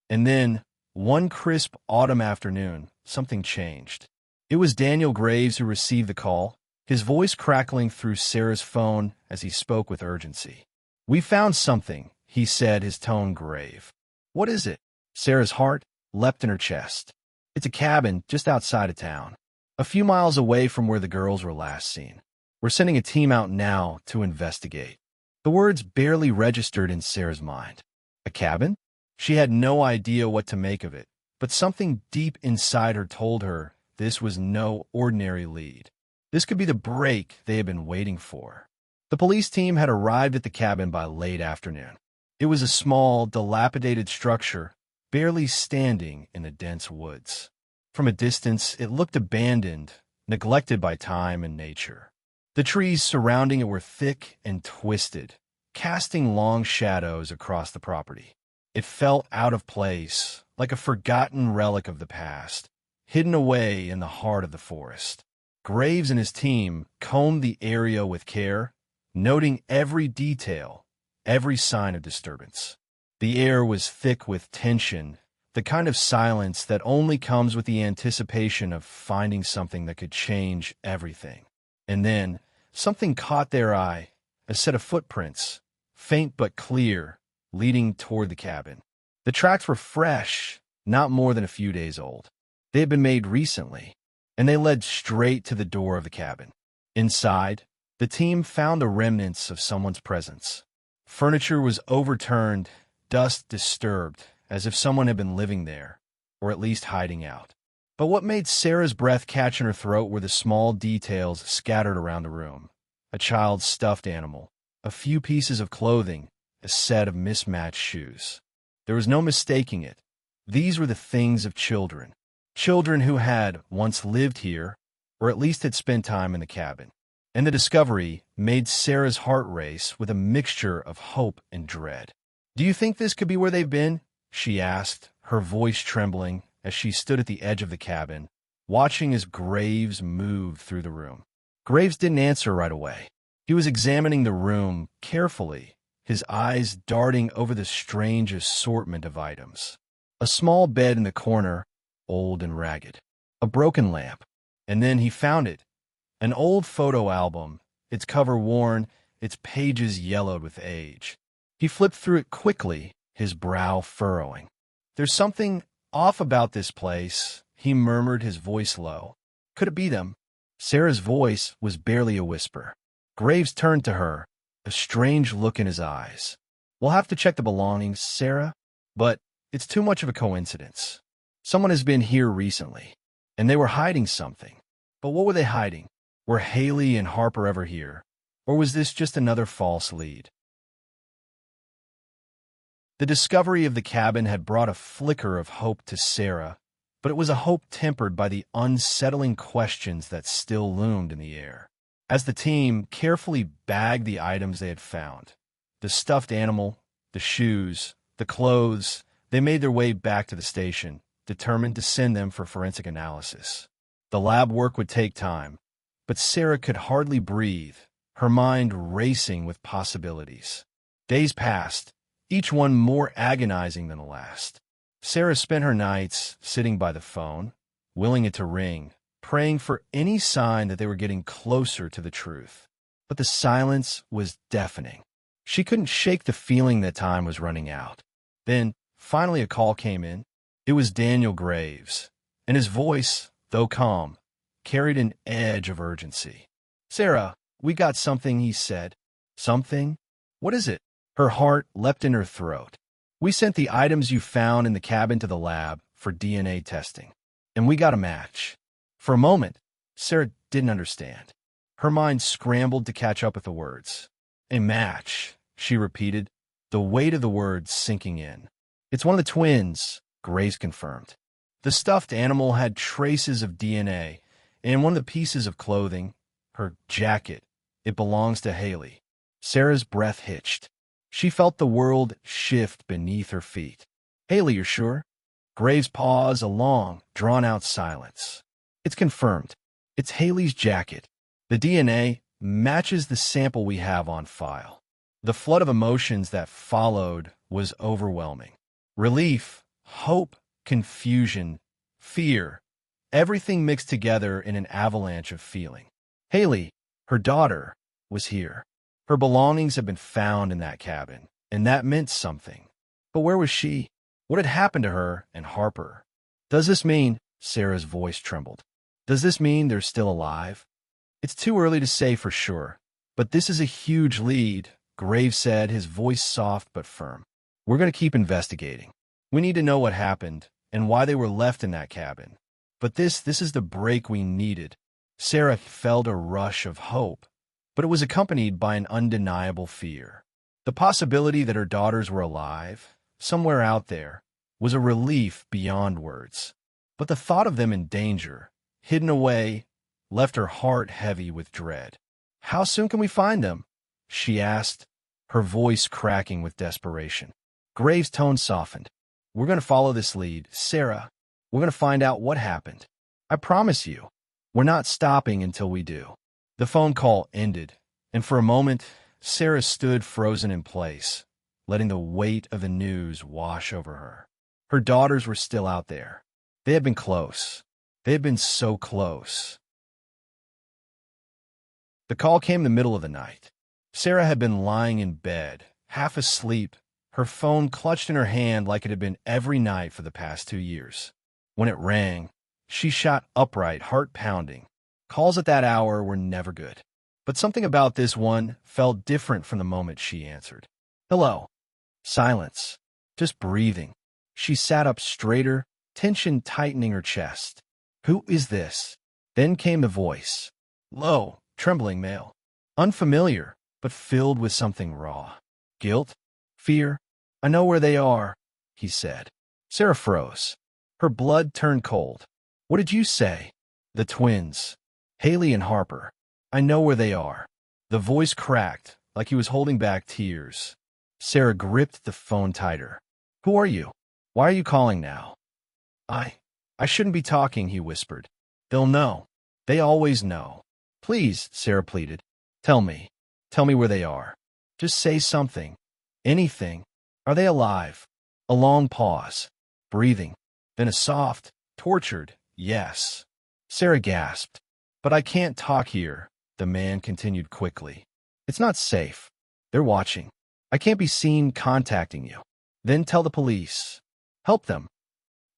And then, one crisp autumn afternoon, something changed. It was Daniel Graves who received the call, his voice crackling through Sarah's phone as he spoke with urgency. "We found something," he said, his tone grave. "What is it?" Sarah's heart leapt in her chest. "It's a cabin just outside of town, a few miles away from where the girls were last seen. We're sending a team out now to investigate." The words barely registered in Sarah's mind. A cabin? She had no idea what to make of it, but something deep inside her told her this was no ordinary lead. This could be the break they had been waiting for. The police team had arrived at the cabin by late afternoon. It was a small, dilapidated structure, barely standing in the dense woods. From a distance, it looked abandoned, neglected by time and nature. The trees surrounding it were thick and twisted, casting long shadows across the property. It felt out of place, like a forgotten relic of the past, hidden away in the heart of the forest. Graves and his team combed the area with care, noting every detail, every sign of disturbance. The air was thick with tension, the kind of silence that only comes with the anticipation of finding something that could change everything. And then, something caught their eye, a set of footprints, faint but clear, leading toward the cabin. The tracks were fresh, not more than a few days old. They had been made recently, and they led straight to the door of the cabin. Inside, the team found the remnants of someone's presence. Furniture was overturned, dust disturbed, as if someone had been living there, or at least hiding out. But what made Sarah's breath catch in her throat were the small details scattered around the room. A child's stuffed animal, a few pieces of clothing, a set of mismatched shoes. There was no mistaking it. These were the things of children. Children who had once lived here, or at least had spent time in the cabin. And the discovery made Sarah's heart race with a mixture of hope and dread. "Do you think this could be where they've been?" she asked, her voice trembling as she stood at the edge of the cabin, watching as Graves moved through the room. Graves didn't answer right away. He was examining the room carefully, his eyes darting over the strange assortment of items. A small bed in the corner, old and ragged. A broken lamp. And then he found it. An old photo album, its cover worn, its pages yellowed with age. He flipped through it quickly, his brow furrowing. "There's something off about this place," he murmured, his voice low. Could it be them? Sarah's voice was barely a whisper. Graves turned to her, a strange look in his eyes. "We'll have to check the belongings, Sarah, but it's too much of a coincidence. Someone has been here recently, and they were hiding something. But what were they hiding? Were Haley and Harper ever here? Or was this just another false lead?" The discovery of the cabin had brought a flicker of hope to Sarah, but it was a hope tempered by the unsettling questions that still loomed in the air. As the team carefully bagged the items they had found, the stuffed animal, the shoes, the clothes, they made their way back to the station, determined to send them for forensic analysis. The lab work would take time, but Sarah could hardly breathe, her mind racing with possibilities. Days passed, each one more agonizing than the last. Sarah spent her nights sitting by the phone, willing it to ring, praying for any sign that they were getting closer to the truth. But the silence was deafening. She couldn't shake the feeling that time was running out. Then, finally, a call came in. It was Daniel Graves, and his voice, though calm, carried an edge of urgency. "Sarah, we got something," he said. "Something? What is it?" Her heart leapt in her throat. "We sent the items you found in the cabin to the lab for DNA testing, and we got a match." For a moment, Sarah didn't understand. Her mind scrambled to catch up with the words. "A match," she repeated, the weight of the words sinking in. "It's one of the twins," Graves confirmed. The stuffed animal had traces of DNA, and one of the pieces of clothing, her jacket, it belongs to Haley. Sarah's breath hitched. She felt the world shift beneath her feet. "Haley, you're sure?" Graves paused, a long, drawn-out silence. "It's confirmed. It's Haley's jacket. The DNA matches the sample we have on file." The flood of emotions that followed was overwhelming. Relief, hope, confusion, fear, everything mixed together in an avalanche of feeling. Haley, her daughter, was here. Her belongings had been found in that cabin, and that meant something. But where was she? What had happened to her and Harper? "Does this mean—" Sarah's voice trembled. "Does this mean they're still alive?" "It's too early to say for sure, but this is a huge lead," Graves said, his voice soft but firm. "We're going to keep investigating. We need to know what happened and why they were left in that cabin. But this is the break we needed." Sarah felt a rush of hope, but it was accompanied by an undeniable fear. The possibility that her daughters were alive, somewhere out there, was a relief beyond words. But the thought of them in danger, hidden away, left her heart heavy with dread. "How soon can we find them?" she asked, her voice cracking with desperation. Graves' tone softened. We're going to follow this lead, Sarah. We're going to find out what happened. I promise you. We're not stopping until we do. The phone call ended, and for a moment, Sarah stood frozen in place, letting the weight of the news wash over her. Her daughters were still out there. They had been close. They had been so close. The call came in the middle of the night. Sarah had been lying in bed, half asleep, her phone clutched in her hand like it had been every night for the past 2 years. When it rang, she shot upright, heart pounding. Calls at that hour were never good. But something about this one felt different from the moment she answered. Hello. Silence. Just breathing. She sat up straighter, tension tightening her chest. Who is this? Then came the voice. Low, trembling male. Unfamiliar, but filled with something raw. Guilt? Fear? I know where they are, he said. Sarah froze. Her blood turned cold. What did you say? The twins. Haley and Harper. I know where they are. The voice cracked, like he was holding back tears. Sarah gripped the phone tighter. Who are you? Why are you calling now? I shouldn't be talking, he whispered. They'll know. They always know. Please, Sarah pleaded. Tell me. Tell me where they are. Just say something. Anything. Are they alive? A long pause. Breathing. Then a soft, tortured, yes. Sarah gasped. But I can't talk here, the man continued quickly. It's not safe. They're watching. I can't be seen contacting you. Then tell the police. Help them.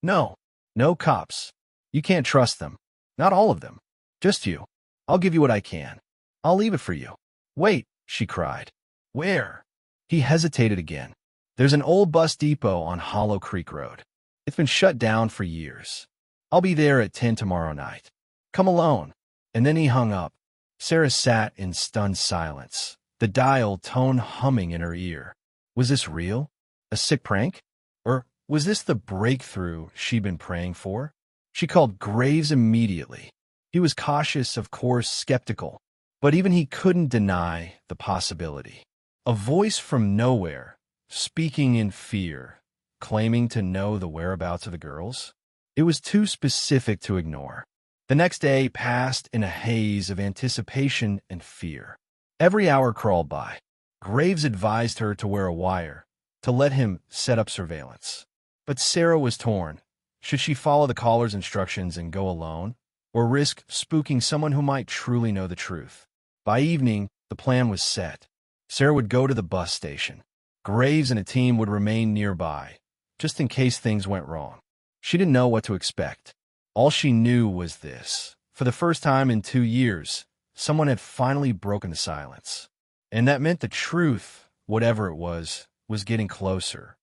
No. No cops. You can't trust them. Not all of them. Just you. I'll give you what I can. I'll leave it for you. Wait, she cried. Where? He hesitated again. There's an old bus depot on Hollow Creek Road. It's been shut down for years. I'll be there at 10 tomorrow night. Come alone. And then he hung up. Sarah sat in stunned silence, the dial tone humming in her ear. Was this real? A sick prank? Or was this the breakthrough she'd been praying for? She called Graves immediately. He was cautious, of course, skeptical, but even he couldn't deny the possibility. A voice from nowhere, speaking in fear, claiming to know the whereabouts of the girls? It was too specific to ignore. The next day passed in a haze of anticipation and fear. Every hour crawled by. Graves advised her to wear a wire, to let him set up surveillance. But Sarah was torn. Should she follow the caller's instructions and go alone, or risk spooking someone who might truly know the truth? By evening, the plan was set. Sarah would go to the bus station. Graves and a team would remain nearby, just in case things went wrong. She didn't know what to expect. All she knew was this. For the first time in 2 years, someone had finally broken the silence. And that meant the truth, whatever it was getting closer.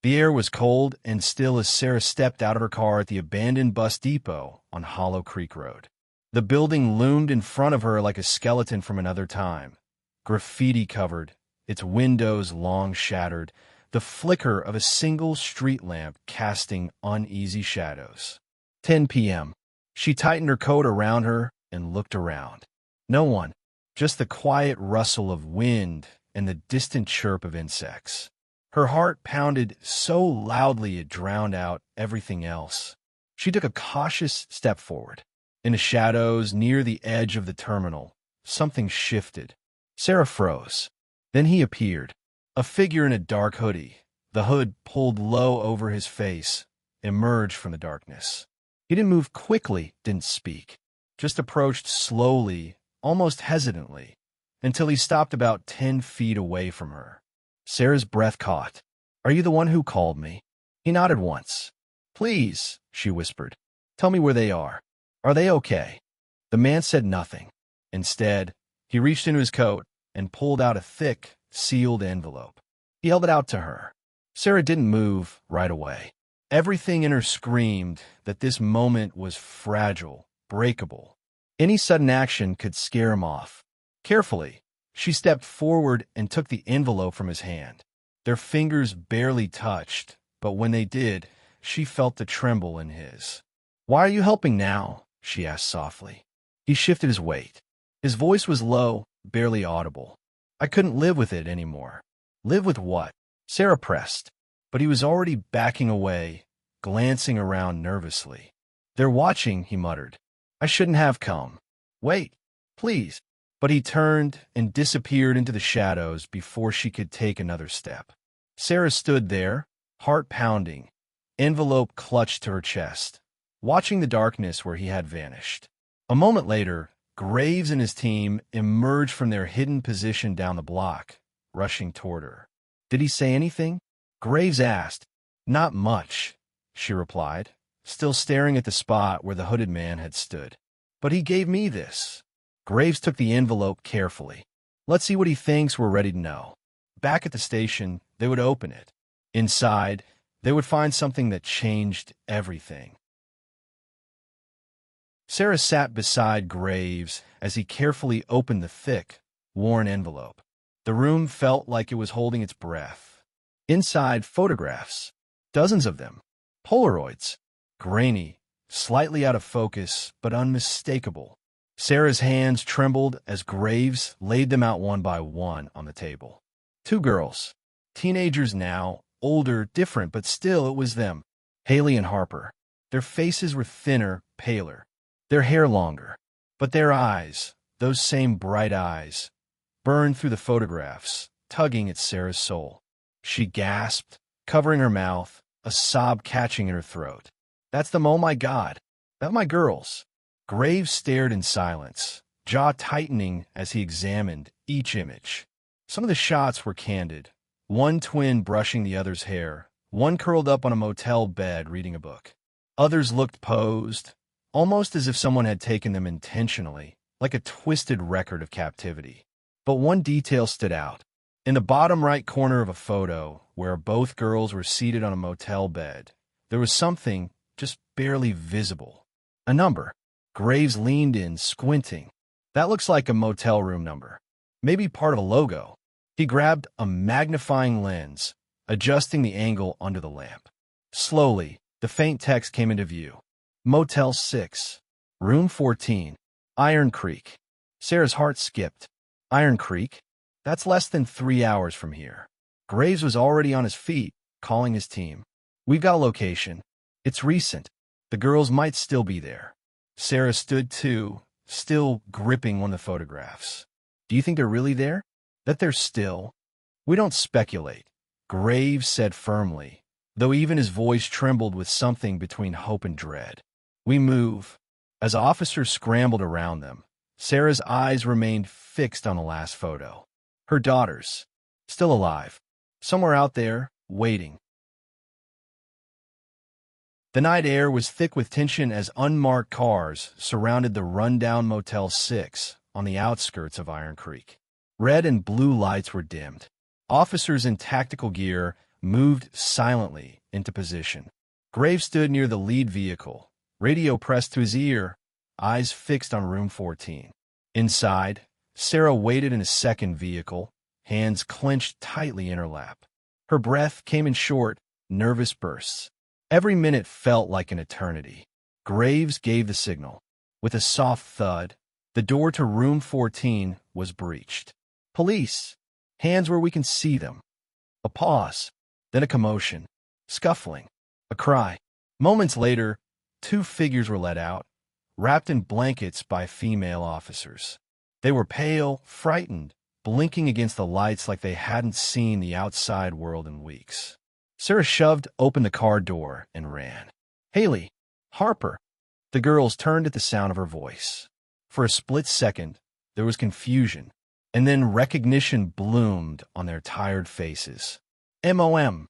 The air was cold and still as Sarah stepped out of her car at the abandoned bus depot on Hollow Creek Road. The building loomed in front of her like a skeleton from another time, graffiti covered, its windows long shattered, the flicker of a single street lamp casting uneasy shadows. 10 p.m. She tightened her coat around her and looked around. No one, just the quiet rustle of wind and the distant chirp of insects. Her heart pounded so loudly it drowned out everything else. She took a cautious step forward. In the shadows near the edge of the terminal, something shifted. Sarah froze. Then he appeared, a figure in a dark hoodie, the hood pulled low over his face, emerged from the darkness. He didn't move quickly, didn't speak, just approached slowly, almost hesitantly, until he stopped about 10 feet away from her. Sarah's breath caught. Are you the one who called me? He nodded once. Please, she whispered. Tell me where they are. Are they okay? The man said nothing. Instead, he reached into his coat and pulled out a thick, sealed envelope. He held it out to her. Sarah didn't move right away. Everything in her screamed that this moment was fragile, breakable. Any sudden action could scare him off. Carefully, she stepped forward and took the envelope from his hand. Their fingers barely touched, but when they did, she felt the tremble in his. Why are you helping now? She asked softly. He shifted his weight. His voice was low, barely audible. I couldn't live with it anymore. Live with what? Sarah pressed, but he was already backing away, glancing around nervously. They're watching, he muttered. I shouldn't have come. Wait, please. But he turned and disappeared into the shadows before she could take another step. Sarah stood there, heart pounding, envelope clutched to her chest, watching the darkness where he had vanished. A moment later, Graves and his team emerged from their hidden position down the block, rushing toward her. Did he say anything? Graves asked. Not much, she replied, still staring at the spot where the hooded man had stood. But he gave me this. Graves took the envelope carefully. Let's see what he thinks we're ready to know. Back at the station, they would open it. Inside, they would find something that changed everything. Sarah sat beside Graves as he carefully opened the thick, worn envelope. The room felt like it was holding its breath. Inside, photographs. Dozens of them. Polaroids. Grainy, slightly out of focus, but unmistakable. Sarah's hands trembled as Graves laid them out one by one on the table. 2 girls. Teenagers now, older, different, but still it was them. Haley and Harper. Their faces were thinner, paler. Their hair longer. But their eyes, those same bright eyes, burned through the photographs, tugging at Sarah's soul. She gasped, covering her mouth, a sob catching in her throat. That's them, oh my God. That's my girls. Graves stared in silence, jaw tightening as he examined each image. Some of the shots were candid, one twin brushing the other's hair, one curled up on a motel bed reading a book. Others looked posed, almost as if someone had taken them intentionally, like a twisted record of captivity. But one detail stood out. In the bottom right corner of a photo, where both girls were seated on a motel bed, there was something just barely visible. A number. Graves leaned in, squinting. That looks like a motel room number. Maybe part of a logo. He grabbed a magnifying lens, adjusting the angle under the lamp. Slowly, the faint text came into view. Motel 6, Room 14, Iron Creek. Sarah's heart skipped. Iron Creek? That's less than 3 hours from here. Graves was already on his feet, calling his team. We've got a location. It's recent. The girls might still be there. Sarah stood too, still gripping one of the photographs. Do you think they're really there? That they're still? We don't speculate, Graves said firmly, though even his voice trembled with something between hope and dread. We move. As officers scrambled around them, Sarah's eyes remained fixed on the last photo. Her daughters, still alive, somewhere out there, waiting. The night air was thick with tension as unmarked cars surrounded the rundown Motel 6 on the outskirts of Iron Creek. Red and blue lights were dimmed. Officers in tactical gear moved silently into position. Graves stood near the lead vehicle, radio pressed to his ear, eyes fixed on room 14. Inside, Sarah waited in a second vehicle, hands clenched tightly in her lap. Her breath came in short, nervous bursts. Every minute felt like an eternity. Graves gave the signal. With a soft thud, the door to room 14 was breached. Police! Hands where we can see them. A pause, then a commotion. Scuffling. A cry. Moments later, 2 figures were let out, wrapped in blankets by female officers. They were pale, frightened, blinking against the lights like they hadn't seen the outside world in weeks. Sarah shoved open the car door and ran. Haley, Harper. The girls turned at the sound of her voice. For a split second, there was confusion, and then recognition bloomed on their tired faces. MOM.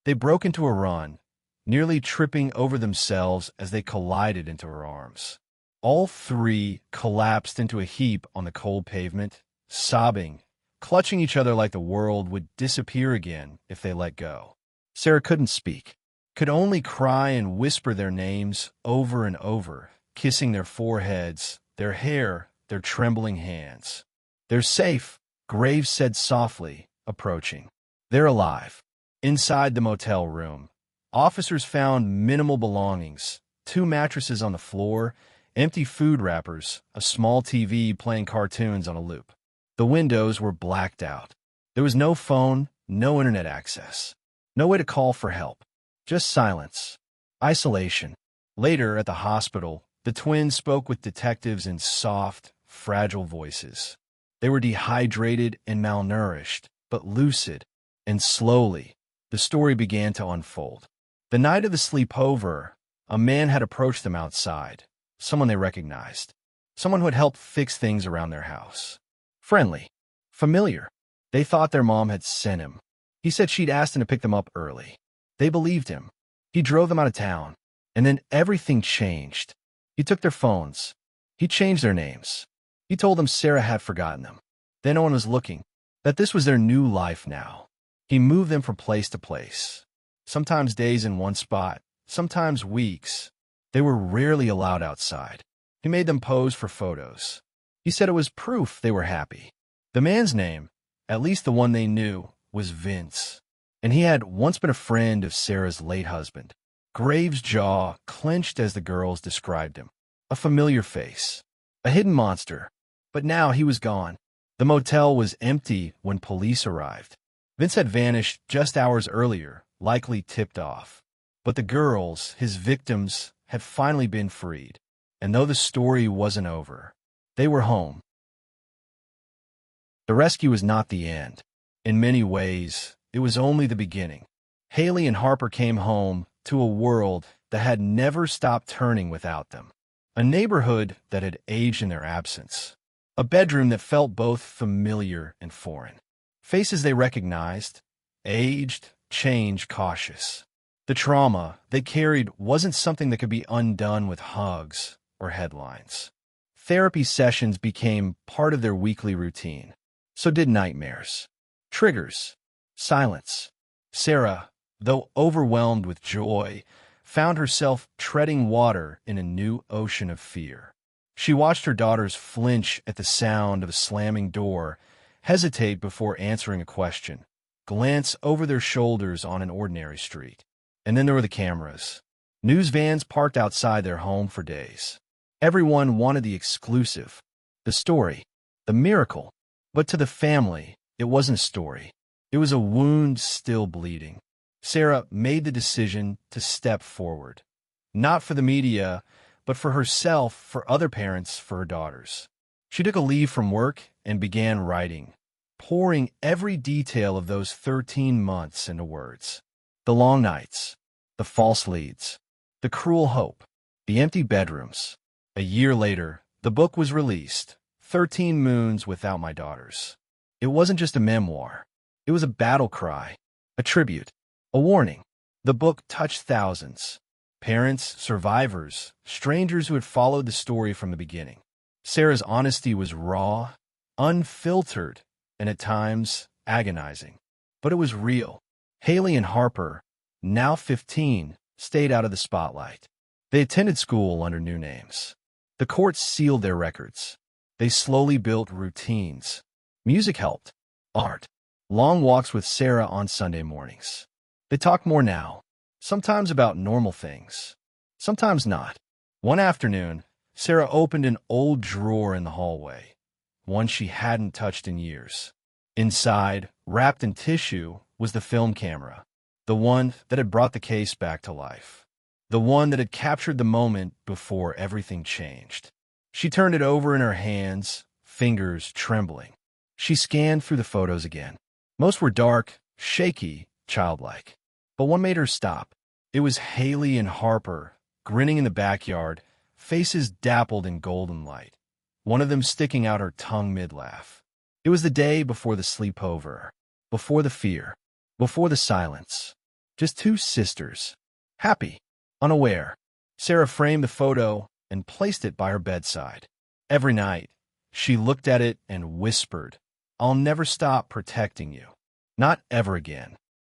They broke into a run, nearly tripping over themselves as they collided into her arms. All 3 collapsed into a heap on the cold pavement, sobbing, clutching each other like the world would disappear again if they let go. Sarah couldn't speak, could only cry and whisper their names over and over, kissing their foreheads, their hair, their trembling hands. They're safe, Graves said softly, approaching. They're alive. Inside the motel room, officers found minimal belongings, 2 mattresses on the floor, empty food wrappers, a small TV playing cartoons on a loop. The windows were blacked out. There was no phone, no internet access, no way to call for help, just silence, isolation. Later, at the hospital, the twins spoke with detectives in soft, fragile voices. They were dehydrated and malnourished, but lucid, and slowly, the story began to unfold. The night of the sleepover, a man had approached them outside, someone they recognized, someone who had helped fix things around their house. Friendly, familiar. They thought their mom had sent him. He said she'd asked him to pick them up early. They believed him. He drove them out of town, and then everything changed. He took their phones. He changed their names. He told them Sarah had forgotten them, that no one was looking, that this was their new life now. He moved them from place to place, sometimes days in one spot, sometimes weeks. They were rarely allowed outside. He made them pose for photos. He said it was proof they were happy. The man's name, at least the one they knew, was Vince, and he had once been a friend of Sarah's late husband. Graves' jaw clenched as the girls described him. A familiar face, a hidden monster, but now he was gone. The motel was empty when police arrived. Vince had vanished just hours earlier, likely tipped off. But the girls, his victims, had finally been freed. And though the story wasn't over, they were home. The rescue was not the end. In many ways, it was only the beginning. Haley and Harper came home to a world that had never stopped turning without them. A neighborhood that had aged in their absence. A bedroom that felt both familiar and foreign. Faces they recognized, aged, changed, cautious. The trauma they carried wasn't something that could be undone with hugs or headlines. Therapy sessions became part of their weekly routine. So did nightmares. Triggers. Silence. Sarah, though overwhelmed with joy, found herself treading water in a new ocean of fear. She watched her daughters flinch at the sound of a slamming door, hesitate before answering a question, glance over their shoulders on an ordinary street. And then there were the cameras. News vans parked outside their home for days. Everyone wanted the exclusive, the story, the miracle. But to the family, it wasn't a story. It was a wound still bleeding. Sarah made the decision to step forward. Not for the media, but for herself, for other parents, for her daughters. She took a leave from work and began writing, pouring every detail of those 13 months into words. The long nights, the false leads, the cruel hope, the empty bedrooms. A year later, the book was released, 13 Moons Without My Daughters. It wasn't just a memoir. It was a battle cry, a tribute, a warning. The book touched thousands. Parents, survivors, strangers who had followed the story from the beginning. Sarah's honesty was raw, unfiltered, and at times agonizing. But it was real. Haley and Harper, now 15, stayed out of the spotlight. They attended school under new names. The courts sealed their records. They slowly built routines. Music helped. Art. Long walks with Sarah on Sunday mornings. They talked more now. Sometimes about normal things. Sometimes not. One afternoon, Sarah opened an old drawer in the hallway, one she hadn't touched in years. Inside, wrapped in tissue, was the film camera, the one that had brought the case back to life, the one that had captured the moment before everything changed. She turned it over in her hands, fingers trembling. She scanned through the photos again. Most were dark, shaky, childlike. But one made her stop. It was Haley and Harper, grinning in the backyard, faces dappled in golden light, one of them sticking out her tongue mid-laugh. It was the day before the sleepover, before the fear, before the silence. Just two sisters, happy, unaware. Sarah framed the photo and placed it by her bedside. Every night, she looked at it and whispered, "I'll never stop protecting you. Not ever again."